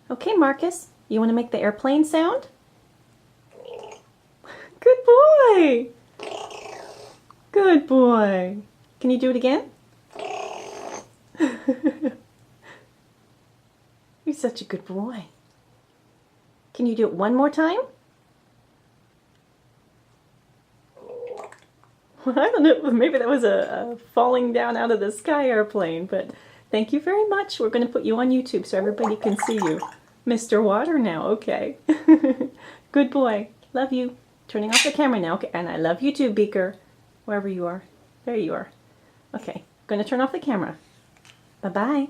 Okay, Marcus, you want to make the airplane sound? Good boy! Good boy. Can you do it again? You're such a good boy. Can you do it one more time? I don't know, maybe that was a falling down out of the sky airplane, but thank you very much. We're going to put you on YouTube so everybody can see you. Mr. Water now, okay. Good boy. Love you. Turning off the camera now, okay? And I love you too, Beaker. Wherever you are. There you are. Okay, going to turn off the camera. Bye-bye.